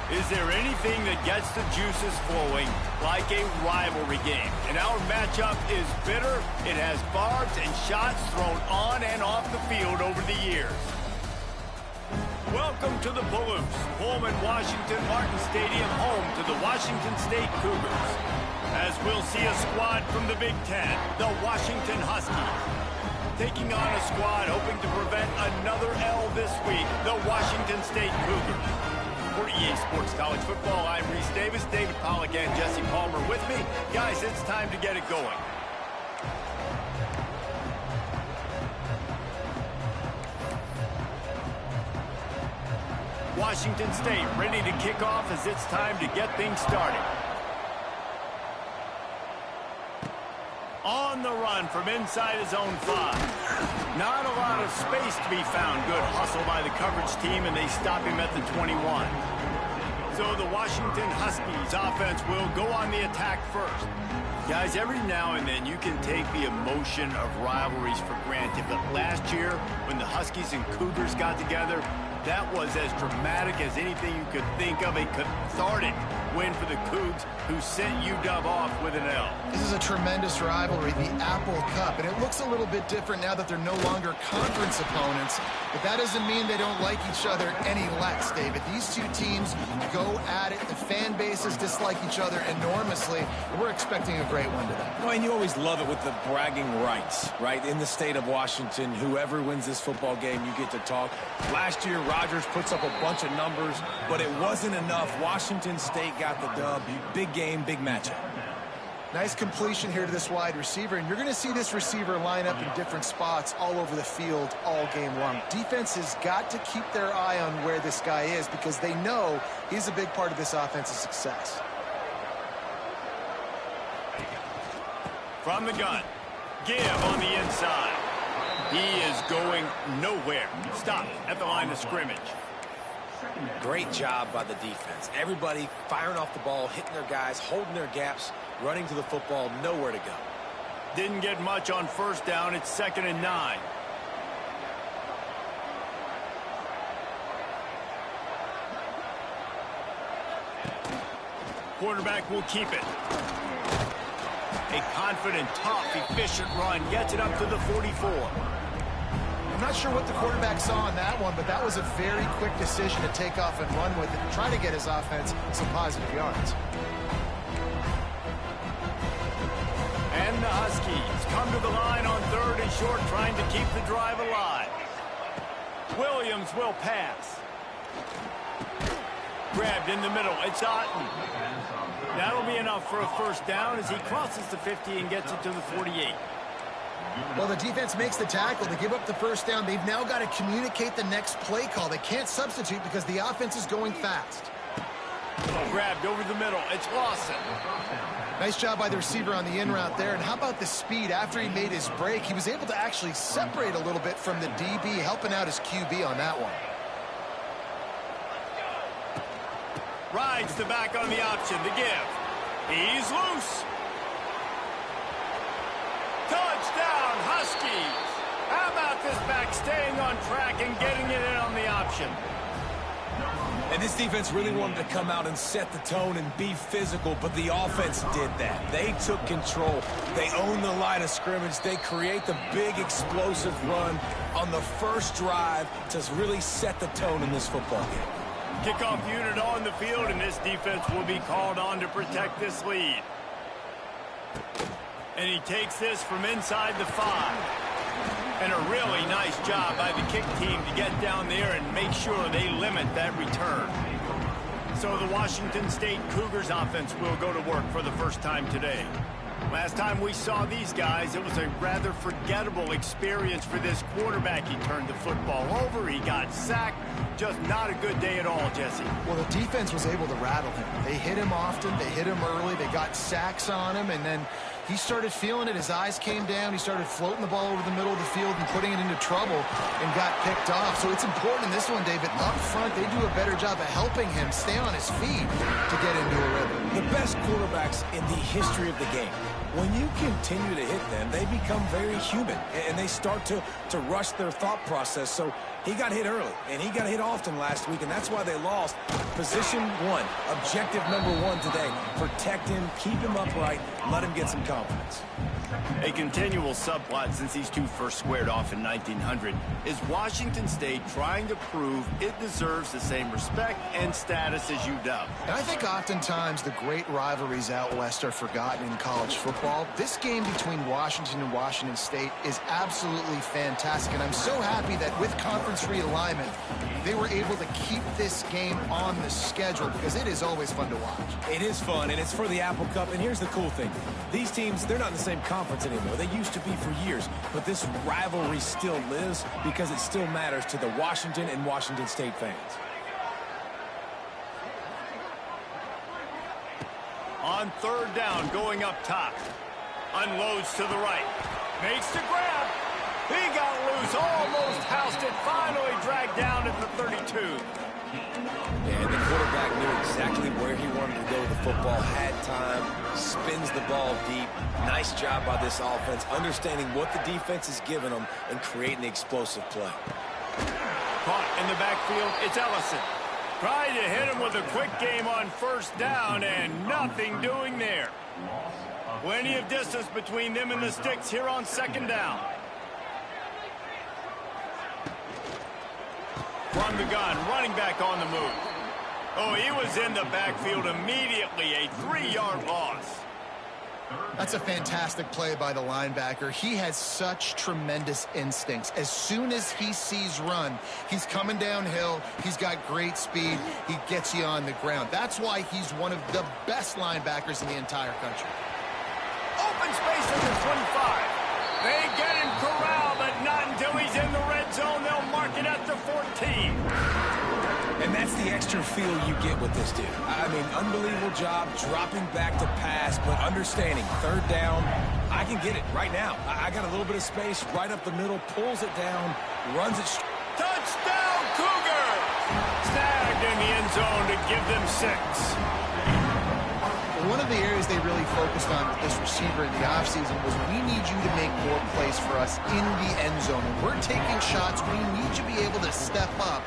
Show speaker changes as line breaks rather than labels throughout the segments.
Is there anything that gets the juices flowing like a rivalry game? And our matchup is bitter. It has barbs and shots thrown on and off the field over the years. Welcome to the Palouse, Pullman, Washington Martin Stadium, home to the Washington State Cougars. As we'll see a squad from the Big Ten, the Washington Huskies. Taking on a squad hoping to prevent another L this week, the Washington State Cougars. For EA Sports College Football, I'm Reese Davis, David Pollack, and Jesse Palmer with me. Guys, it's time to get it going. Washington State ready to kick off as it's time to get things started. On the run from inside his own 5. Not a lot of space to be found. Good hustle by the coverage team, and they stop him at the 21. So the Washington Huskies offense will go on the attack first. Guys, every now and then you can take the emotion of rivalries for granted, but last year when the Huskies and Cougars got together, that was as dramatic as anything you could think of. A cathartic win for the Cougs, who sent UW off with an L.
This is a tremendous rivalry, the Apple Cup, and it looks a little bit different now that they're no longer conference opponents, but that doesn't mean they don't like each other any less, David. These two teams go at it. The fan bases dislike each other enormously, and we're expecting a great one today.
Well, and you always love it with the bragging rights, right? In the state of Washington, whoever wins this football game, you get to talk. Last year, Rodgers puts up a bunch of numbers, but it wasn't enough. Washington State got the dub. Big game, big matchup.
Nice completion here to this wide receiver, and you're going to see this receiver line up in different spots all over the field all game long. Defense has got to keep their eye on where this guy is because they know he's a big part of this offense's success.
From the gun, give on the inside. He is going nowhere. Stop at the line of scrimmage.
Great job by the defense. Everybody firing off the ball, hitting their guys, holding their gaps, running to the football, nowhere to go.
Didn't get much on first down. It's 2nd and 9. Quarterback will keep it. A confident, tough, efficient run gets it up to the 44.
I'm not sure what the quarterback saw on that one, but that was a very quick decision to take off and run with it and try to get his offense some positive yards.
And the Huskies come to the line on 3rd and short, trying to keep the drive alive. Williams will pass. Grabbed in the middle. It's Otten. That'll be enough for a first down as he crosses the 50 and gets it to the 48.
Well, the defense makes the tackle. They give up the first down. They've now got to communicate the next play call. They can't substitute because the offense is going fast.
Grabbed over the middle. It's Lawson.
Nice job by the receiver on the in route there. And how about the speed? After he made his break, he was able to actually separate a little bit from the DB, helping out his QB on that one.
Rides the back on the option. The give. He's loose. Touchdown, Huskies. How about this back staying on track and getting it in on the option?
And this defense really wanted to come out and set the tone and be physical, but the offense did that. They took control. They owned the line of scrimmage. They create the big explosive run on the first drive to really set the tone in this football game.
Kickoff unit on the field, and this defense will be called on to protect this lead. And he takes this from inside the 5. And a really nice job by the kick team to get down there and make sure they limit that return. So the Washington State Cougars offense will go to work for the first time today. Last time we saw these guys, it was a rather forgettable experience for this quarterback. He turned the football over, he got sacked. Just not a good day at all, Jesse.
Well, the defense was able to rattle him. They hit him often, they hit him early, they got sacks on him, and then he started feeling it. His eyes came down. He started floating the ball over the middle of the field and putting it into trouble and got picked off. So it's important in this one, David. Up front, they do a better job of helping him stay on his feet to get into a rhythm.
The best quarterbacks in the history of the game When you continue to hit them, they become very human, and they start to rush their thought process. So he got hit early, and he got hit often last week, and that's why they lost. Position one, objective number one today. Protect him, keep him upright, let him get some confidence.
A continual subplot since these two first squared off in 1900 is Washington State trying to prove it deserves the same respect and status as UW.
And I think oftentimes the great rivalries out west are forgotten in college football. This game between Washington and Washington State is absolutely fantastic, and I'm so happy that with conference realignment, they were able to keep this game on the schedule because it is always fun to watch.
It is fun, and it's for the Apple Cup, and here's the cool thing. These teams, they're not in the same conference anymore. They used to be for years, but this rivalry still lives because it still matters to the Washington and Washington State fans.
On third down, going up top. Unloads to the right. Makes the grab. He got loose, almost housed it, finally dragged down at the 32.
And the quarterback knew exactly where he wanted to go with the football, had time, spins the ball deep. Nice job by this offense, understanding what the defense is giving them and creating the explosive play.
Caught in the backfield, it's Ellison. Tried to hit him with a quick game on first down, and nothing doing there. Plenty of distance between them and the sticks here on second down. From the gun, running back on the move. Oh, he was in the backfield immediately, a 3-yard loss.
That's a fantastic play by the linebacker. He has such tremendous instincts. As soon as he sees run, he's coming downhill. He's got great speed. He gets you on the ground. That's why he's one of the best linebackers in the entire country.
Open space at the 25. They get him corralled, but not until he's in the red zone. They'll mark it at the 14.
And that's the extra feel you get with this dude. I mean, unbelievable job dropping back to pass, but understanding third down, I can get it right now. I got a little bit of space right up the middle, pulls it down, runs it.
Touchdown, Cougar! Snagged in the end zone to give them 6.
One of the areas they really focused on with this receiver in the offseason was we need you to make more plays for us in the end zone. When we're taking shots, we need you to be able to step up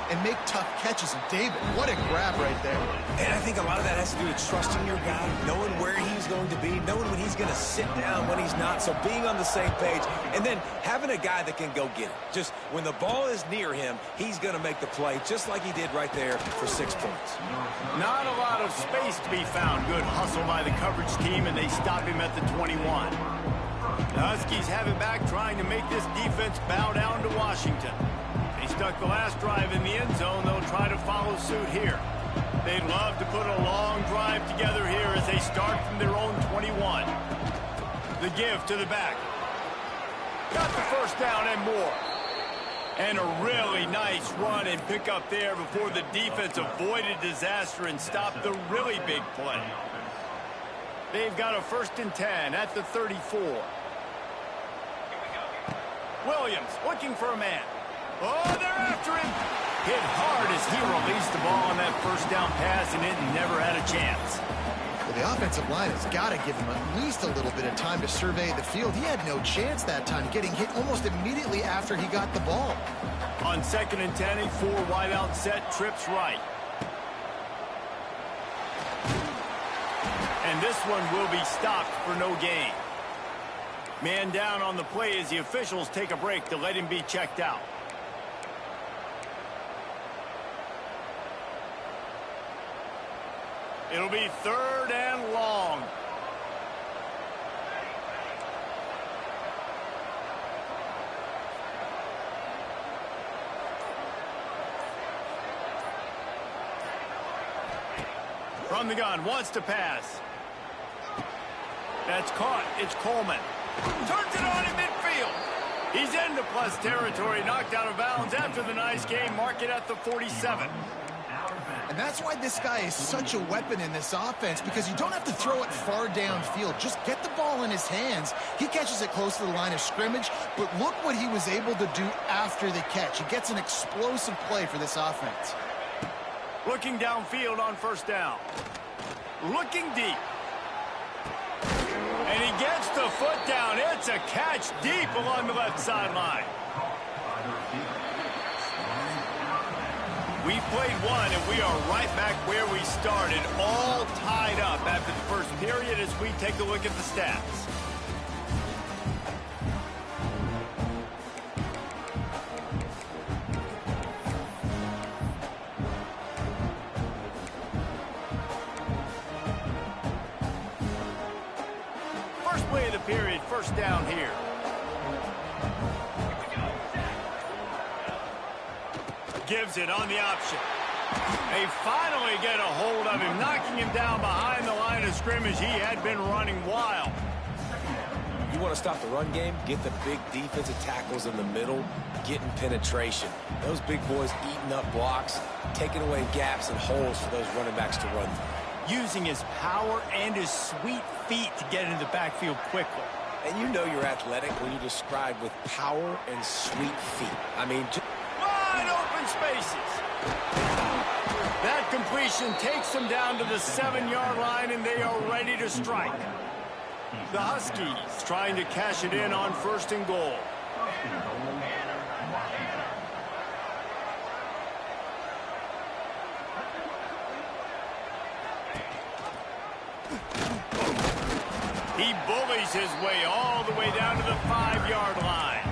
and make tough catches. And David, what a grab right there.
And I think a lot of that has to do with trusting your guy, knowing where he's going to be, knowing when he's going to sit down, when he's not. So being on the same page, and then having a guy that can go get it. Just when the ball is near him, he's going to make the play, just like he did right there for 6 points.
Not a lot of space to be found. Good hustle by the coverage team, and they stop him at the 21. The Huskies have it back, trying to make this defense bow down to Washington. They stuck the last drive in the end zone. They'll try to follow suit here. They'd love to put a long drive together here as they start from their own 21. The give to the back. Got the first down and more. And a really nice run and pick up there before the defense avoided disaster and stopped the really big play. They've got a 1st and 10 at the 34. Williams looking for a man. Oh, they're after him. Hit hard as he released the ball on that first down pass, and it never had a chance.
Well, the offensive line has got to give him at least a little bit of time to survey the field. He had no chance that time, getting hit almost immediately after he got the ball.
On 2nd and 10, a 4 wide out set, trips right. And this one will be stopped for no gain. Man down on the play as the officials take a break to let him be checked out. It'll be 3rd and long. From the gun, wants to pass. That's caught. It's Coleman. Turns it on in midfield. He's into plus territory, knocked out of bounds after the nice game. Mark it at the 47.
And that's why this guy is such a weapon in this offense, because you don't have to throw it far downfield. Just get the ball in his hands. He catches it close to the line of scrimmage, but look what he was able to do after the catch. He gets an explosive play for this offense.
Looking downfield on 1st down. Looking deep. And gets the foot down. It's a catch deep along the left sideline. We played one, and we are right back where we started, all tied up after the first period as we take a look at the stats. First play of the period, first down here. Gives it on the option. They finally get a hold of him, knocking him down behind the line of scrimmage. He had been running wild.
You want to stop the run game? Get the big defensive tackles in the middle, getting penetration. Those big boys eating up blocks, taking away gaps and holes for those running backs to run through.
Using his power and his sweet feet to get into the backfield quickly.
And you know you're athletic when you describe with power and sweet feet. I mean,
wide open spaces. That completion takes them down to the 7-yard line, and they are ready to strike. The Huskies trying to cash it in on 1st and goal. He bullies his way all the way down to the 5-yard line.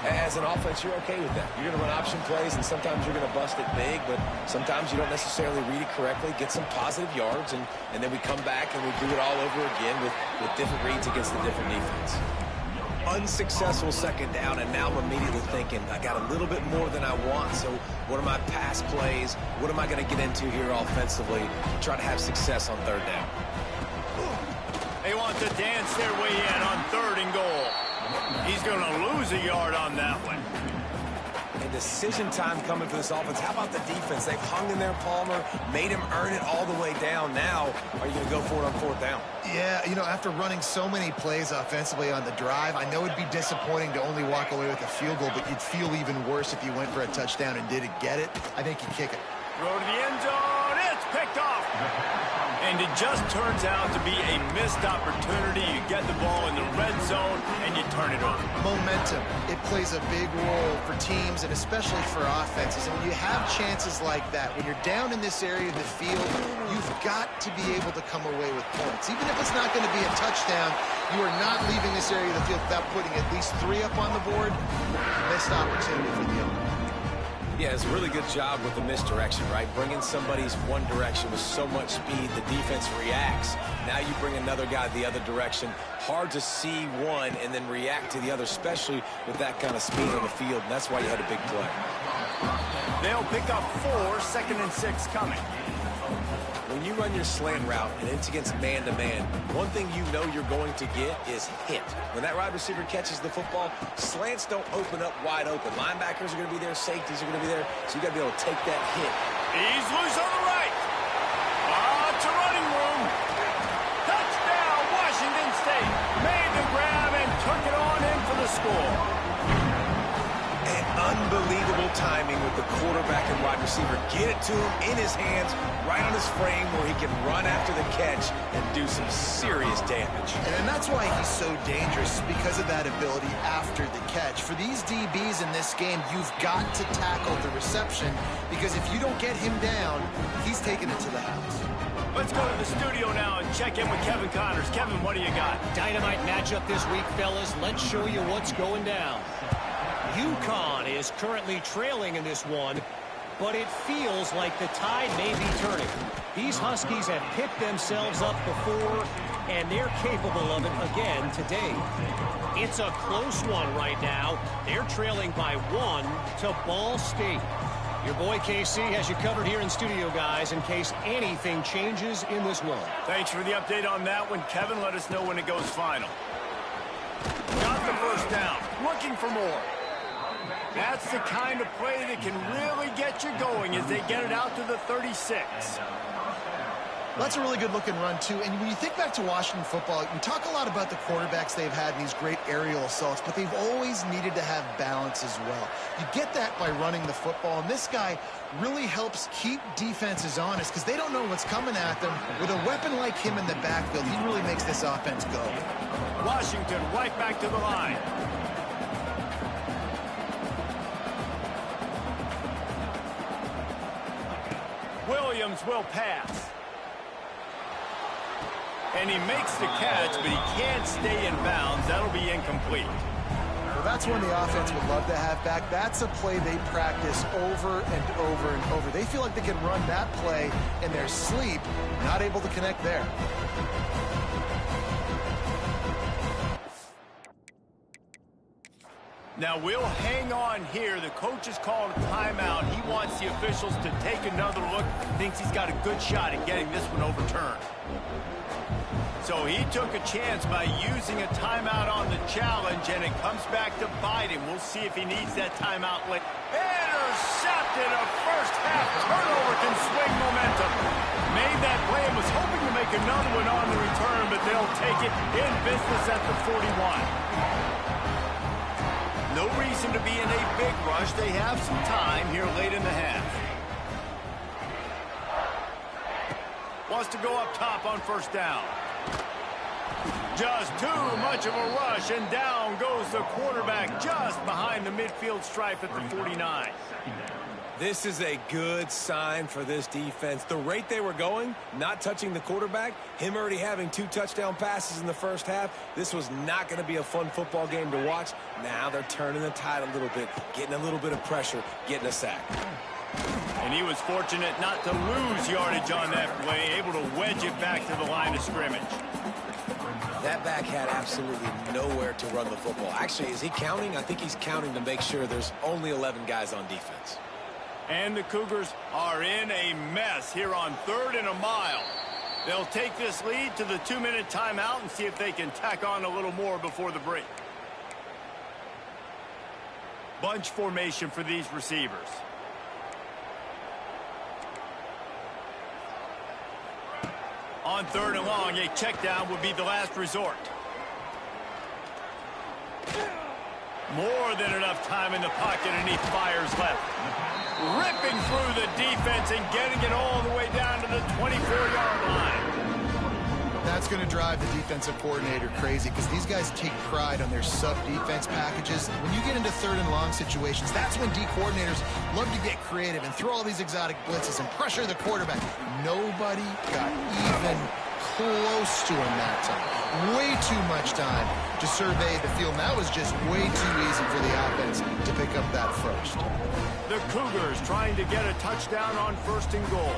As an offense, you're okay with that. You're going to run option plays, and sometimes you're going to bust it big, but sometimes you don't necessarily read it correctly, get some positive yards, and then we come back and we do it all over again with different reads against the different defense. Unsuccessful second down, and now I'm immediately thinking, I got a little bit more than I want, so what are my pass plays? What am I going to get into here offensively to try to have success on 3rd down?
They want to dance their way in on 3rd and goal. He's going to lose a yard on that one.
And decision time coming for this offense. How about the defense? They've hung in there, Palmer, made him earn it all the way down. Now, are you going to go for it on 4th down?
Yeah, you know, after running so many plays offensively on the drive, I know it'd be disappointing to only walk away with a field goal, but you'd feel even worse if you went for a touchdown and didn't get it. I think you kick it.
Throw to the end zone. It's picked off. And it just turns out to be a missed opportunity. You get the ball in the red zone, and you turn it over.
Momentum. It plays a big role for teams and especially for offenses. And when you have chances like that, when you're down in this area of the field, you've got to be able to come away with points. Even if it's not going to be a touchdown, you are not leaving this area of the field without putting at least 3 up on the board. Missed opportunity for the owner.
Yeah, it's a really good job with the misdirection, right? Bringing somebody's one direction with so much speed, the defense reacts. Now you bring another guy the other direction. Hard to see one and then react to the other, especially with that kind of speed on the field, and that's why you had a big play.
They'll pick up 4, 2nd and 6 coming.
When you run your slant route and it's against man-to-man, one thing you know you're going to get is hit. When that wide receiver catches the football, slants don't open up wide open. Linebackers are going to be there, safeties are going to be there, so you got to be able to take that hit.
He's loose on the right. Lots of running room. Touchdown, Washington State. Made the grab and took it on in for the score.
And unbelievable timing with the quarterback and wide receiver. Get it to him in his hands, right on his frame where he can run after the catch and do some serious damage.
And that's why he's so dangerous, because of that ability after the catch. For these DBs in this game, you've got to tackle the reception, because if you don't get him down, he's taking it to the house.
Let's go to the studio now and check in with Kevin Connors. Kevin, what do you got?
Dynamite matchup this week, fellas. Let's show you what's going down. UConn is currently trailing in this one, but it feels like the tide may be turning. These Huskies have picked themselves up before, and they're capable of it again today. It's a close one right now. They're trailing by 1 to Ball State. Your boy KC has you covered here in studio, guys, in case anything changes in this one.
Thanks for the update on that one, Kevin. Let us know when it goes final. Got the first down. Looking for more. That's the kind of play that can really get you going as they get it out to the 36.
Well, that's a really good-looking run, too. And when you think back to Washington football, we talk a lot about the quarterbacks they've had in these great aerial assaults, but they've always needed to have balance as well. You get that by running the football, and this guy really helps keep defenses honest because they don't know what's coming at them. With a weapon like him in the backfield, he really makes this offense go.
Washington right back to the line. Williams will pass. And he makes the catch, but he can't stay in bounds. That'll be incomplete.
Well, that's one the offense would love to have back. That's a play they practice over and over and over. They feel like they can run that play in their sleep, not able to connect there.
Now we'll hang on here. The coach has called a timeout. He wants the officials to take another look. Thinks he's got a good shot at getting this one overturned. So he took a chance by using a timeout on the challenge, and it comes back to bite him. We'll see if he needs that timeout later. Intercepted. A first-half turnover can swing momentum. Made that play and was hoping to make another one on the return, but they'll take it in business at the 41. No reason to be in a big rush. They have some time here late in the half. Wants to go up top on first down. Just too much of a rush, and down goes the quarterback just behind the midfield stripe at the 49.
This is a good sign for this defense. The rate they were going, not touching the quarterback, him already having 2 touchdown passes in the first half, this was not going to be a fun football game to watch. Now they're turning the tide a little bit, getting a little bit of pressure, getting a sack.
And he was fortunate not to lose yardage on that play, able to wedge it back to the line of scrimmage.
That back had absolutely nowhere to run the football. Actually, is he counting? I think he's counting to make sure there's only 11 guys on defense.
And the Cougars are in a mess here on 3rd and a mile. They'll take this lead to the 2-minute timeout and see if they can tack on a little more before the break. Bunch formation for these receivers. On 3rd and long, a check down would be the last resort. More than enough time in the pocket, and he fires left. Ripping through the defense and getting it all the way down to the 24-yard line.
That's going to drive the defensive coordinator crazy because these guys take pride on their sub-defense packages. When you get into 3rd and long situations, that's when D coordinators love to get creative and throw all these exotic blitzes and pressure the quarterback. Nobody got even close to him that time. Way too much time to survey the field. And that was just way too easy for the offense to pick up that first.
The Cougars trying to get a touchdown on 1st and goal.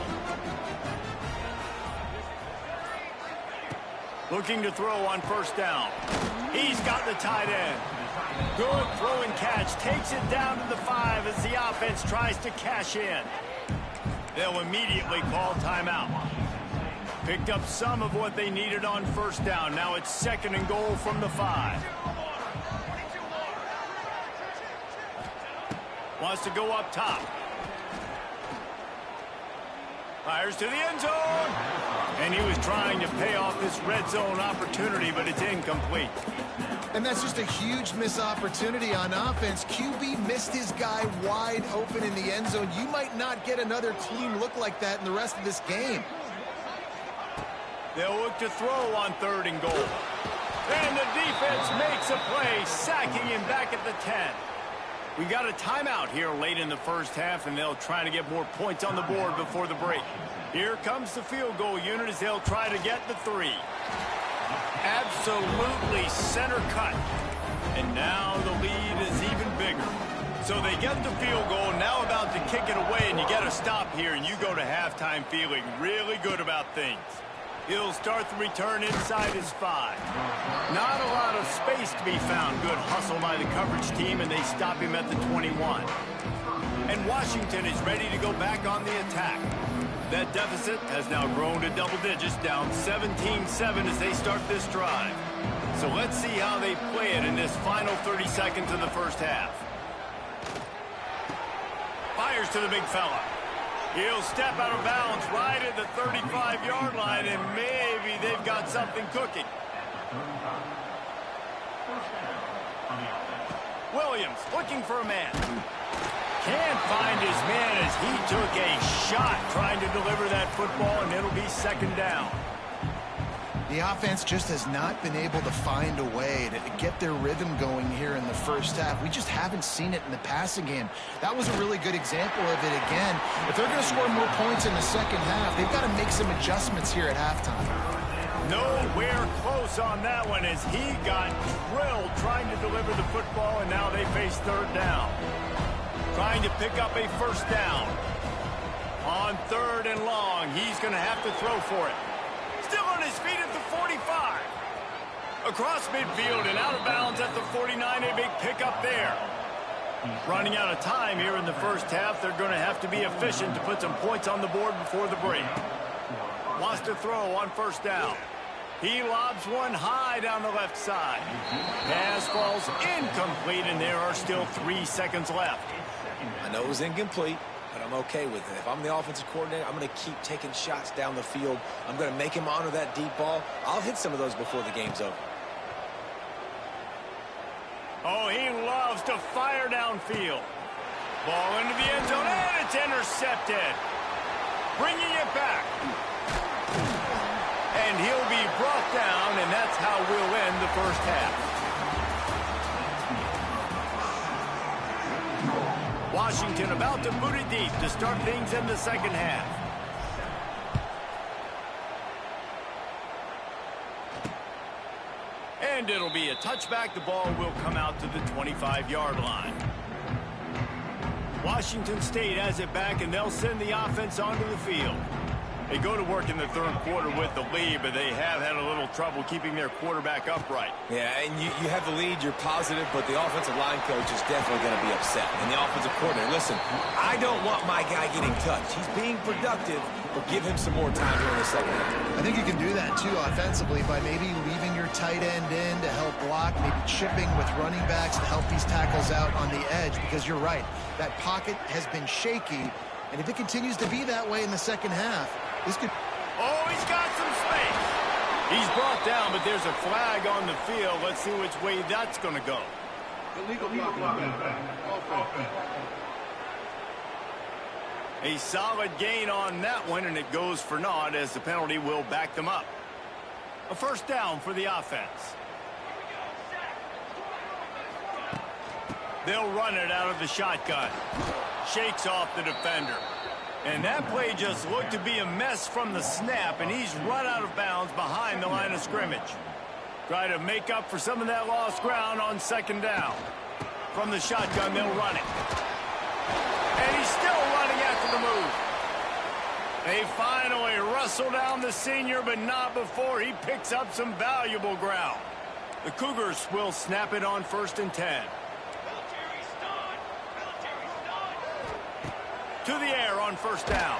Looking to throw on 1st down. He's got the tight end. Good throw and catch. Takes it down to the 5 as the offense tries to cash in. They'll immediately call timeout. Picked up some of what they needed on 1st down. Now it's 2nd and goal from the 5. Wants to go up top. Fires to the end zone. And he was trying to pay off this red zone opportunity, but it's incomplete.
And that's just a huge missed opportunity on offense. QB missed his guy wide open in the end zone. You might not get another clean look like that in the rest of this game.
They'll look to throw on 3rd and goal. And the defense makes a play, sacking him back at the 10. We got a timeout here late in the first half, and they'll try to get more points on the board before the break. Here comes the field goal unit as they'll try to get the 3. Absolutely center cut. And now the lead is even bigger. So they get the field goal, now about to kick it away, and you get a stop here, and you go to halftime feeling really good about things. He'll start the return inside his 5. Not a lot of space to be found. Good hustle by the coverage team, and they stop him at the 21. And Washington is ready to go back on the attack. That deficit has now grown to double digits, down 17-7 as they start this drive. So let's see how they play it in this final 30 seconds of the first half. Fires to the big fella. He'll step out of bounds right at the 35-yard line, and maybe they've got something cooking. Williams looking for a man. Can't find his man as he took a shot trying to deliver that football, and it'll be second down.
The offense just has not been able to find a way to get their rhythm going here in the first half. We just haven't seen it in the passing game. That was a really good example of it again. If they're going to score more points in the second half, they've got to make some adjustments here at halftime.
Nowhere close on that one as he got drilled trying to deliver the football, and now they face third down. Trying to pick up a first down. On third and long, he's going to have to throw for it. Still on his feet at the 45. Across midfield and out of bounds at the 49, a big pickup there. Running out of time here in the first half, they're going to have to be efficient to put some points on the board before the break. Wants to throw on first down. He lobs one high down the left side. Pass falls incomplete, and there are still 3 seconds left.
I know it was incomplete, but I'm okay with it. If I'm the offensive coordinator, I'm going to keep taking shots down the field. I'm going to make him honor that deep ball. I'll hit some of those before the game's over.
Oh, he loves to fire downfield. Ball into the end zone, and it's intercepted. Bringing it back. And he'll be brought down, and that's how we'll end the first half. Washington about to boot it deep to start things in the second half. And it'll be a touchback. The ball will come out to the 25-yard line. Washington State has it back, and they'll send the offense onto the field. They go to work in the third quarter with the lead, but they have had a little trouble keeping their quarterback upright.
Yeah, and you have the lead, you're positive, but the offensive line coach is definitely going to be upset. And the offensive coordinator, listen, I don't want my guy getting touched. He's being productive, but give him some more time here in the second half.
I think you can do that, too, offensively, by maybe leaving your tight end in to help block, maybe chipping with running backs to help these tackles out on the edge, because you're right. That pocket has been shaky, and if it continues to be that way in the second half, this could...
Oh, he's got some space. He's brought down, but there's a flag on the field. Let's see which way that's going to go.
Illegal blocking.
A solid gain on that one, and it goes for naught as the penalty will back them up. A first down for the offense. They'll run it out of the shotgun. Shakes off the defender. And that play just looked to be a mess from the snap, and he's run out of bounds behind the line of scrimmage. Try to make up for some of that lost ground on second down. From the shotgun, they'll run it. And he's still running after the move. They finally wrestle down the senior, but not before he picks up some valuable ground. The Cougars will snap it on 1st and 10. To the air on first down.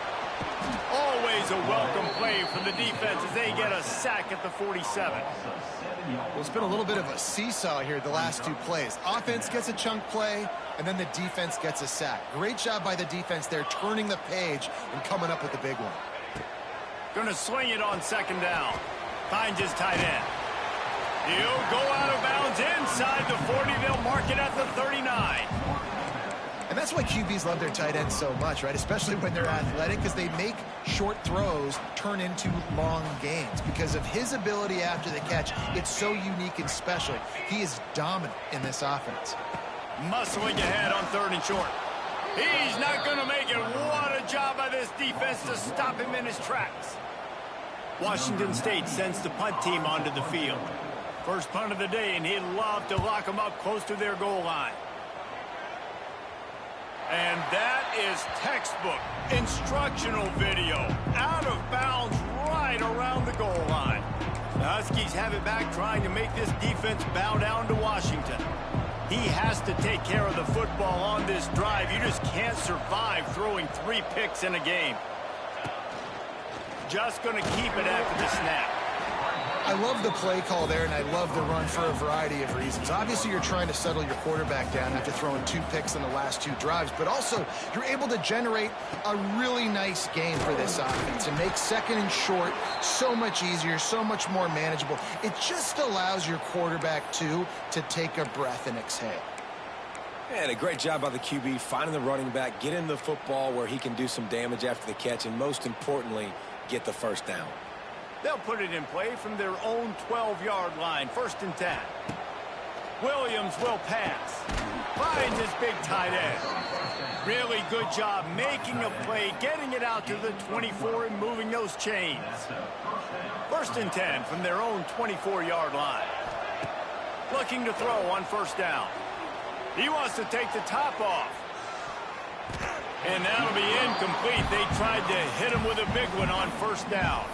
Always a welcome play for the defense as they get a sack at the 47.
Well, it's been a little bit of a seesaw here the last 2 plays. Offense gets a chunk play, and then the defense gets a sack. Great job by the defense there, turning the page and coming up with the big one.
Going to swing it on second down. Finds his tight end. He'll go out of bounds inside the 40. They'll mark it at the 39.
And that's why QBs love their tight ends so much, right? Especially when they're athletic, because they make short throws turn into long gains. Because of his ability after the catch, it's so unique and special. He is dominant in this offense.
Muscling ahead on 3rd and short. He's not going to make it. What a job by this defense to stop him in his tracks. Washington State sends the punt team onto the field. First punt of the day, and he'd love to lock them up close to their goal line. And that is textbook instructional video. Out of bounds right around the goal line. The Huskies have it back, trying to make this defense bow down to Washington. He has to take care of the football on this drive. You just can't survive throwing 3 picks in a game. Just going to keep it after the snap.
I I love the play call there, and I love the run for a variety of reasons. Obviously, you're trying to settle your quarterback down after throwing 2 picks in the last 2 drives, but also you're able to generate a really nice game for this offense and make second and short so much easier, so much more manageable. It just allows your quarterback, too, to take a breath and exhale.
And a great job by the QB finding the running back, getting the football where he can do some damage after the catch, and most importantly, get the first down.
They'll put it in play from their own 12-yard line, 1st and 10. Williams will pass. Finds his big tight end. Really good job making a play, getting it out to the 24 and moving those chains. 1st and 10 from their own 24-yard line. Looking to throw on 1st down. He wants to take the top off. And that'll be incomplete. They tried to hit him with a big one on 1st down.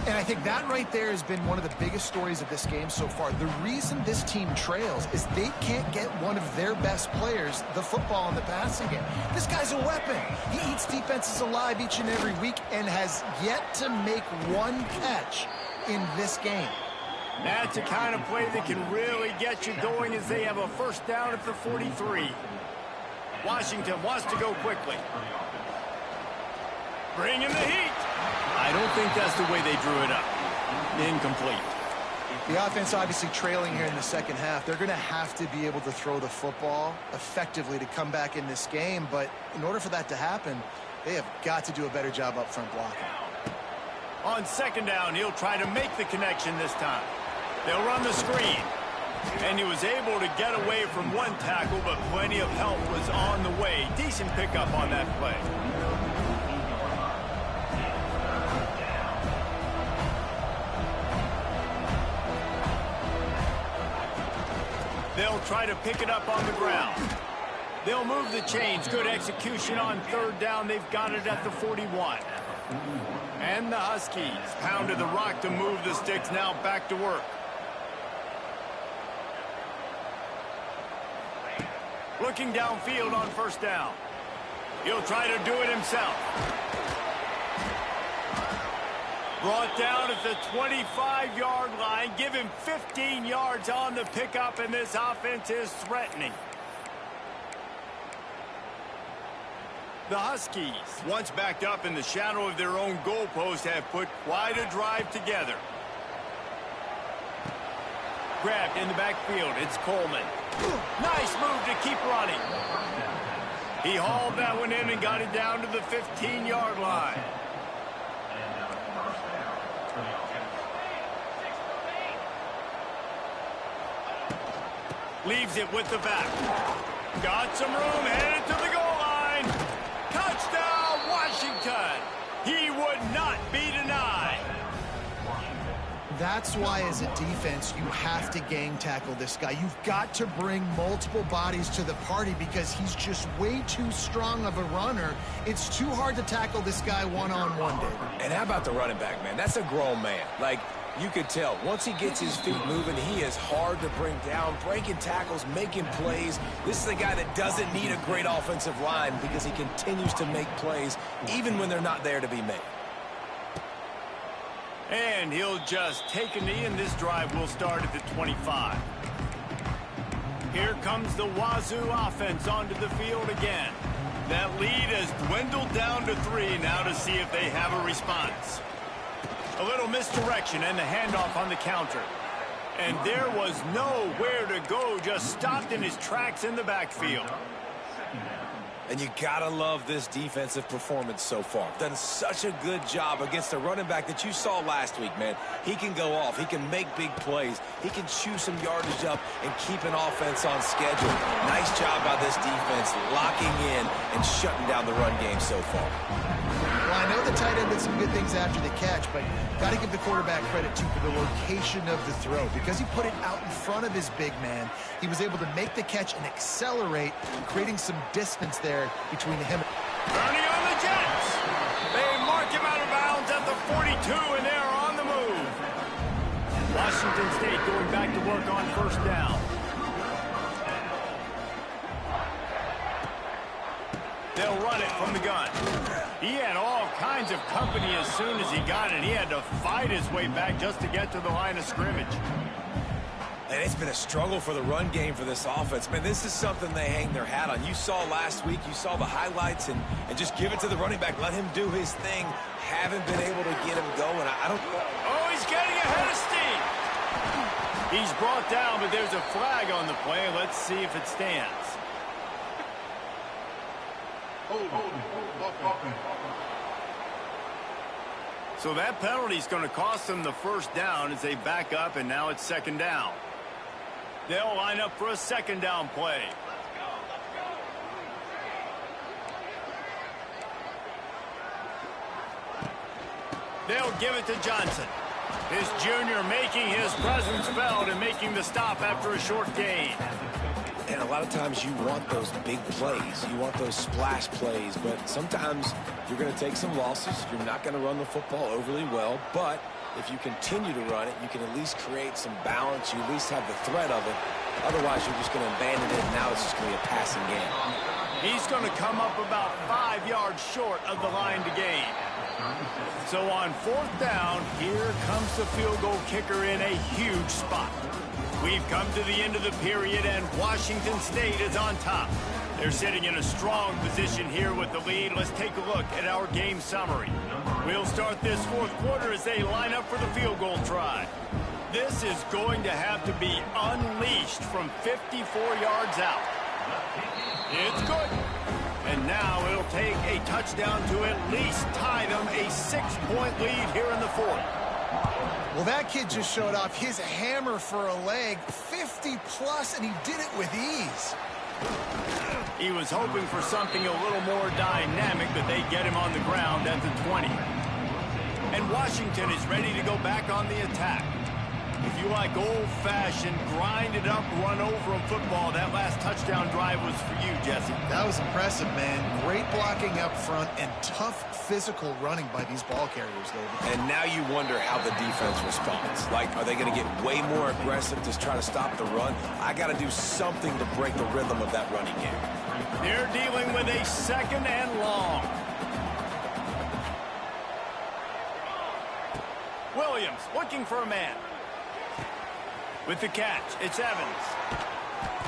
And I think that right there has been one of the biggest stories of this game so far. The reason this team trails is they can't get one of their best players the football in the passing game. This guy's a weapon. He eats defenses alive each and every week and has yet to make 1 catch in this game.
That's the kind of play that can really get you going as they have a 1st down at the 43. Washington wants to go quickly. Bring in the heat. I don't think that's the way they drew it up. Incomplete.
The offense obviously trailing here in the second half. They're going to have to be able to throw the football effectively to come back in this game. But in order for that to happen, they have got to do a better job up front blocking.
On 2nd down, he'll try to make the connection this time. They'll run the screen. And he was able to get away from 1 tackle, but plenty of help was on the way. Decent pickup on that play. They'll try to pick it up on the ground. They'll move the chains. Good execution on 3rd down. They've got it at the 41. And the Huskies pounded the rock to move the sticks. Now back to work. Looking downfield on 1st down. He'll try to do it himself. Brought down at the 25-yard line. Give him 15 yards on the pickup, and this offense is threatening. The Huskies, once backed up in the shadow of their own goalpost, have put quite a drive together. Grabbed in the backfield. It's Coleman. Nice move to keep running. He hauled that one in and got it down to the 15-yard line. Leaves it with the back. Got some room, headed to the goal line. Touchdown, Washington. He would not be denied.
That's why, as a defense, you have to gang tackle this guy. You've got to bring multiple bodies to the party because he's just way too strong of a runner. It's too hard to tackle this guy one-on-one, David.
And how about the running back, man? That's a grown man. Like, you could tell, once he gets his feet moving, he is hard to bring down, breaking tackles, making plays. This is a guy that doesn't need a great offensive line because he continues to make plays even when they're not there to be made.
And he'll just take a knee, and this drive will start at the 25. Here comes the Wazoo offense onto the field again. That lead has dwindled down to 3 now to see if they have a response. A little misdirection and the handoff on the counter. And there was nowhere to go, just stopped in his tracks in the backfield.
And you gotta love this defensive performance so far. Done such a good job against a running back that you saw last week, man. He can go off. He can make big plays. He can chew some yardage up and keep an offense on schedule. Nice job by this defense locking in and shutting down the run game so far.
Well, I know the tight end did some good things after the catch, but got to give the quarterback credit, too, for the location of the throw. Because he put it out in front of his big man, he was able to make the catch and accelerate, creating some distance there between him.
Turning on the Jets. They mark him out of bounds at the 42, and they're on the move. Washington State going back to work on 1st down. They'll run it from the gun. He had all kinds of company as soon as he got it. He had to fight his way back just to get to the line of scrimmage.
And it's been a struggle for the run game for this offense. Man, this is something they hang their hat on. You saw last week, you saw the highlights, and just give it to the running back. Let him do his thing. Haven't been able to get him going. I don't...
Oh, he's getting ahead of steam. He's brought down, but there's a flag on the play. Let's see if it stands. So that penalty is going to cost them the first down as they back up, and now it's second down. They'll line up for a second down play. They'll give it to Johnson. This junior making his presence felt and making the stop after a short gain.
And a lot of times you want those big plays. You want those splash plays, but sometimes you're going to take some losses. You're not going to run the football overly well, but if you continue to run it, you can at least create some balance. You at least have the threat of it. Otherwise, you're just going to abandon it, and now it's just going to be a passing game.
He's going to come up about 5 yards short of the line to gain. So on fourth down, here comes the field goal kicker in a huge spot. We've come to the end of the period, and Washington State is on top. They're sitting in a strong position here with the lead. Let's take a look at our game summary. We'll start this fourth quarter as they line up for the field goal try. This is going to have to be unleashed from 54 yards out. It's good. And now it'll take a touchdown to at least tie them a 6-point lead here in the fourth.
Well, that kid just showed off his hammer for a leg, 50-plus, and he did it with ease.
He was hoping for something a little more dynamic, but they get him on the ground at the 20. And Washington is ready to go back on the attack. If you like old-fashioned, grind-it-up, run-over-'em football, that last touchdown drive was for you, Jesse.
That was impressive, man. Great blocking up front and tough physical running by these ball carriers, David.
And now you wonder how the defense responds. Like, are they going to get way more aggressive to try to stop the run? I got to do something to break the rhythm of that running game.
They're dealing with a second and long. Williams looking for a man. With the catch, it's Evans.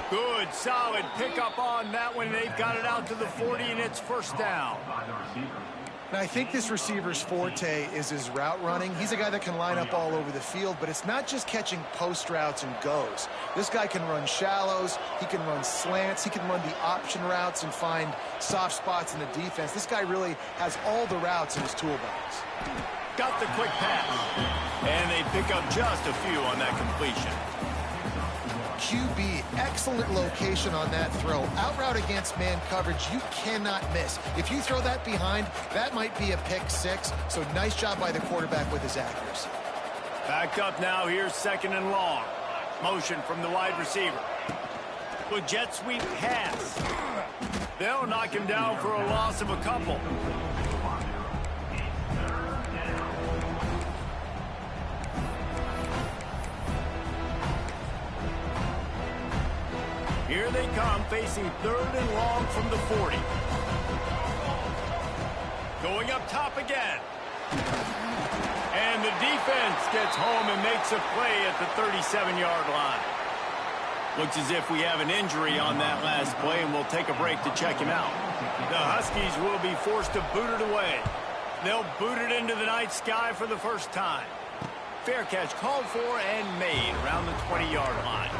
Good, solid pickup on that one. They've got it out to the 40, and it's first down.
Now, I think this receiver's forte is his route running. He's a guy that can line up all over the field, but it's not just catching post routes and goes. This guy can run shallows. He can run slants. He can run the option routes and find soft spots in the defense. This guy really has all the routes in his toolbox.
Got the quick pass. And they pick up just a few on that completion.
QB, excellent location on that throw. Out route against man coverage, you cannot miss. If you throw that behind, that might be a pick six. So nice job by the quarterback with his accuracy.
Backed up now, here's second and long. Motion from the wide receiver. With jet sweep pass. They'll knock him down for a loss of a couple. Here they come, facing third and long from the 40. Going up top again. And the defense gets home and makes a play at the 37-yard line. Looks as if we have an injury on that last play, and we'll take a break to check him out. The Huskies will be forced to boot it away. They'll boot it into the night sky for the first time. Fair catch called for and made around the 20-yard line.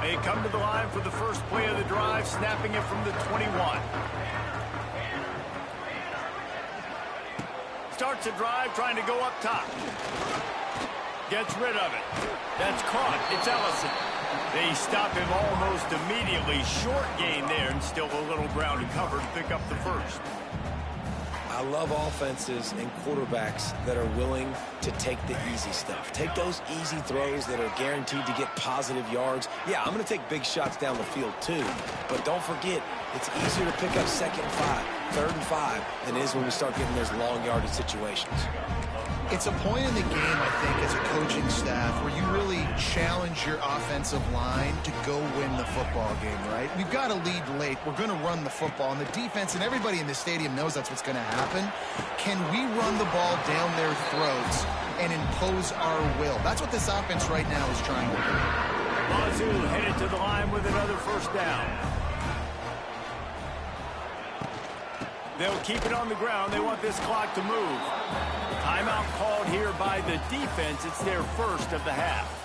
They come to the line for the first play of the drive, snapping it from the 21. Starts a drive, trying to go up top. Gets rid of it. That's caught. It's Ellison. They stop him almost immediately. Short gain there, and still a little ground to cover to pick up the first.
I love offenses and quarterbacks that are willing to take the easy stuff. Take those easy throws that are guaranteed to get positive yards. Yeah, I'm going to take big shots down the field too. But don't forget, it's easier to pick up second and 5, third and 5 than it is when we start getting those long yardage situations.
It's a point in the game, I think, as a coaching staff where you really challenge challenge your offensive line to go win the football game, right? We've got to lead late. We're going to run the football. And the defense and everybody in the stadium knows that's what's going to happen. Can we run the ball down their throats and impose our will? That's what this offense right now is trying to do.
Wazoo headed to the line with another first down. They'll keep it on the ground. They want this clock to move. Timeout called here by the defense. It's their first of the half.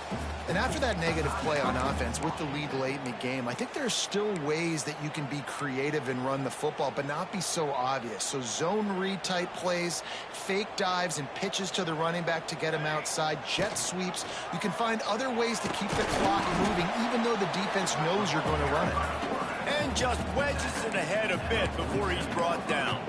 And after that negative play on offense with the lead late in the game, I think there's still ways that you can be creative and run the football, but not be so obvious. So zone read type plays, fake dives and pitches to the running back to get him outside, jet sweeps. You can find other ways to keep the clock moving, even though the defense knows you're going to run it.
And just wedges it ahead a bit before he's brought down.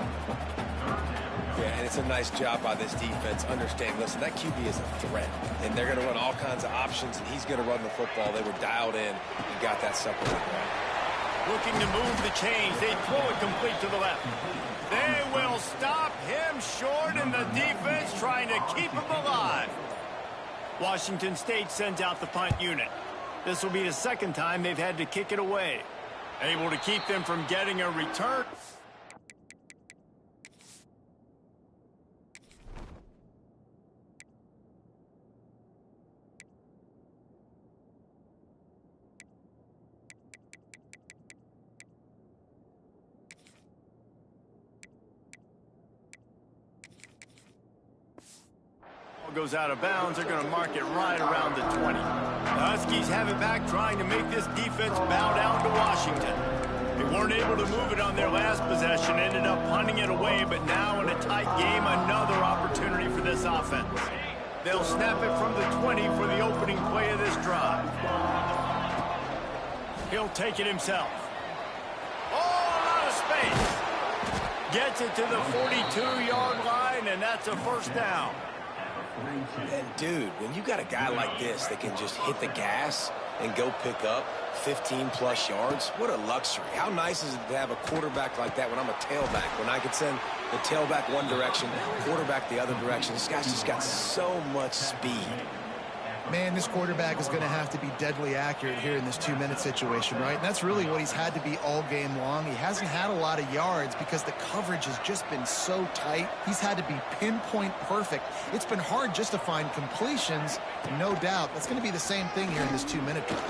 Yeah, and it's a nice job by this defense. Understand, listen, that QB is a threat, and they're going to run all kinds of options, and he's going to run the football. They were dialed in and got that separated right.
Looking to move the chains. They throw it complete to the left. They will stop him short, and the defense trying to keep him alive. Washington State sends out the punt unit. This will be the second time they've had to kick it away. Able to keep them from getting a return. Goes out of bounds. They're going to mark it right around the 20. The Huskies have it back, trying to make this defense bow down to Washington. They weren't able to move it on their last possession, ended up punting it away, but now in a tight game, another opportunity for this offense. They'll snap it from the 20 for the opening play of this drive. He'll take it himself. Oh, a lot of space. Gets it to the 42-yard line, and that's a first down.
And, dude, when you got a guy like this that can just hit the gas and go pick up 15-plus yards, what a luxury. How nice is it to have a quarterback like that when I'm a tailback, when I can send the tailback one direction, quarterback the other direction. This guy's just got so much speed.
Man, this quarterback is going to have to be deadly accurate here in this 2-minute situation, right? And that's really what he's had to be all game long. He hasn't had a lot of yards because the coverage has just been so tight. He's had to be pinpoint perfect. It's been hard just to find completions, no doubt. That's going to be the same thing here in this 2-minute drive.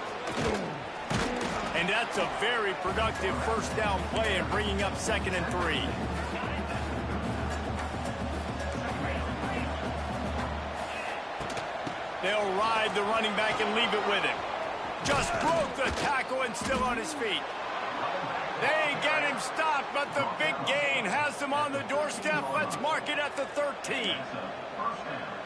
And that's a very productive first down play and bringing up 2nd and 3. They'll ride the running back and leave it with him. Just broke the tackle and still on his feet. They get him stopped, but the big gain has them on the doorstep. Let's mark it at the 13.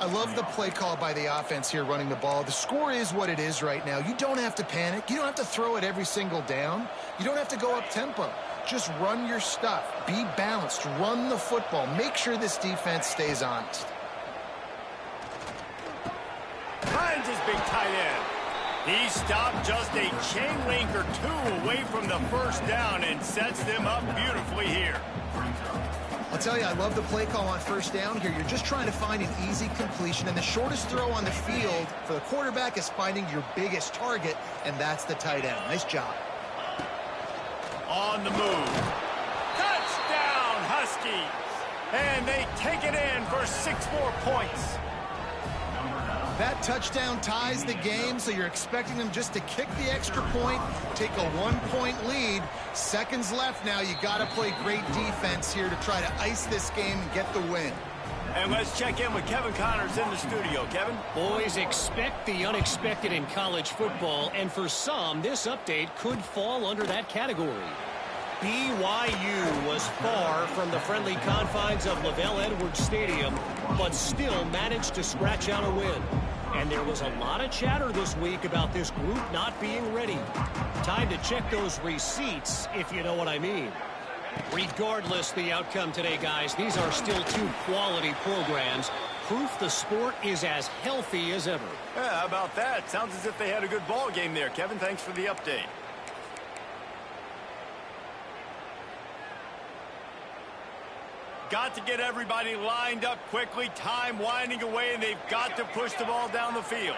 I love the play call by the offense here running the ball. The score is what it is right now. You don't have to panic. You don't have to throw it every single down. You don't have to go up tempo. Just run your stuff. Be balanced. Run the football. Make sure this defense stays honest.
Finds his big tight end. He stopped just a chain link or two away from the first down and sets them up beautifully here.
I'll tell you, I love the play call on first down here. You're just trying to find an easy completion, and the shortest throw on the field for the quarterback is finding your biggest target, and that's the tight end. Nice job.
On the move. Touchdown, Huskies. And they take it in for 6 more points.
That touchdown ties the game, so you're expecting them just to kick the extra point, take a 1-point lead. Seconds left now. You got to play great defense here to try to ice this game and get the win.
And let's check in with Kevin Connors in the studio. Kevin?
Boys, expect the unexpected in college football, and for some, this update could fall under that category. BYU was far from the friendly confines of Lavelle Edwards Stadium, but still managed to scratch out a win. And there was a lot of chatter this week about this group not being ready. Time to check those receipts, if you know what I mean. Regardless the outcome today, guys, these are still 2 quality programs. Proof the sport is as healthy as ever.
Yeah, how about that? Sounds as if they had a good ball game there. Kevin, thanks for the update. Got to get everybody lined up quickly. Time winding away, and they've got to push the ball down the field.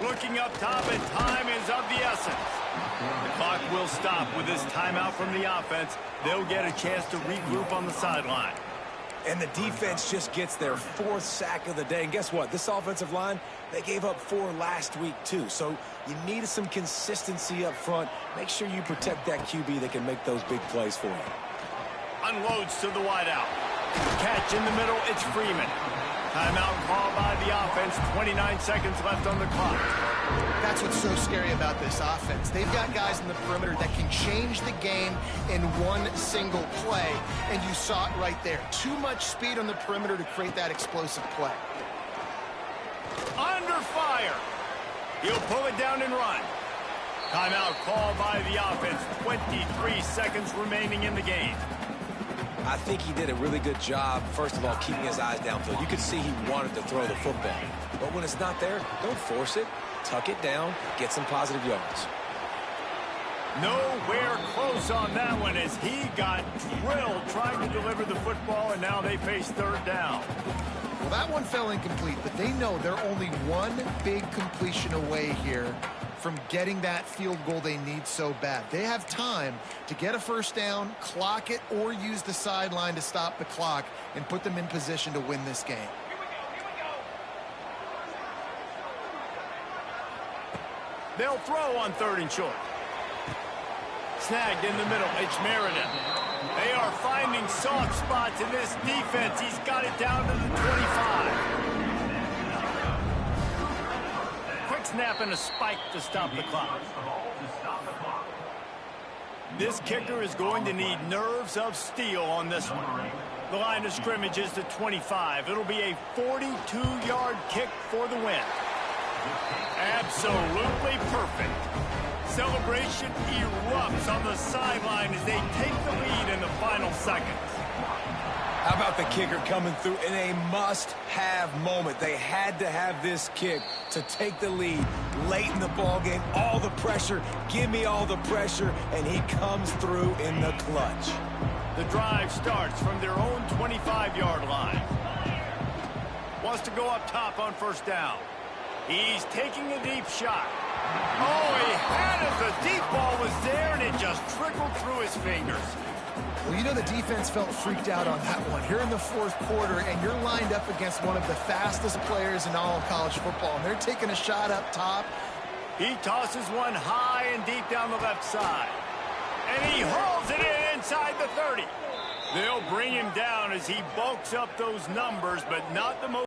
Looking up top, and time is of the essence. The clock will stop with this timeout from the offense. They'll get a chance to regroup on the sideline.
And the defense just gets their 4th sack of the day. And guess what? This offensive line, they gave up 4 last week too. So you need some consistency up front. Make sure you protect that QB that can make those big plays for you.
Unloads to the wideout. Catch in the middle, it's Freeman. Timeout called by the offense. 29 seconds left on the clock.
That's what's so scary about this offense. They've got guys in the perimeter that can change the game in one single play, and you saw it right there. Too much speed on the perimeter to create that explosive play.
Under fire. He'll pull it down and run. Timeout called by the offense. 23 seconds remaining in the game.
I think he did a really good job, first of all, keeping his eyes downfield. You could see he wanted to throw the football. But when it's not there, don't force it. Tuck it down, get some positive yards.
Nowhere close on that one as he got drilled trying to deliver the football, and now they face 3rd down.
Well, that one fell incomplete, but they know they're only one big completion away here from getting that field goal they need so bad. They have time to get a 1st down, clock it, or use the sideline to stop the clock and put them in position to win this game.
They'll throw on 3rd and short. Snagged in the middle, it's Meredith. They are finding soft spots in this defense. He's got it down to the 25. Quick snap and a spike to stop the clock. This kicker is going to need nerves of steel on this one. The line of scrimmage is the 25. It'll be a 42-yard kick for the win. Absolutely perfect. Celebration erupts on the sideline as they take the lead in the final seconds.
How about the kicker coming through in a must-have moment? They had to have this kick to take the lead late in the ballgame. All the pressure, give me all the pressure, and he comes through in the clutch.
The drive starts from their own 25-yard line. Wants to go up top on 1st down. He's taking a deep shot. Oh, he had it. The deep ball was there, and it just trickled through his fingers.
Well, you know the defense felt freaked out on that one. Here in the 4th quarter, and you're lined up against one of the fastest players in all of college football, and they're taking a shot up top.
He tosses one high and deep down the left side. And he hauls it in inside the 30. They'll bring him down as he bulks up those numbers, but not the most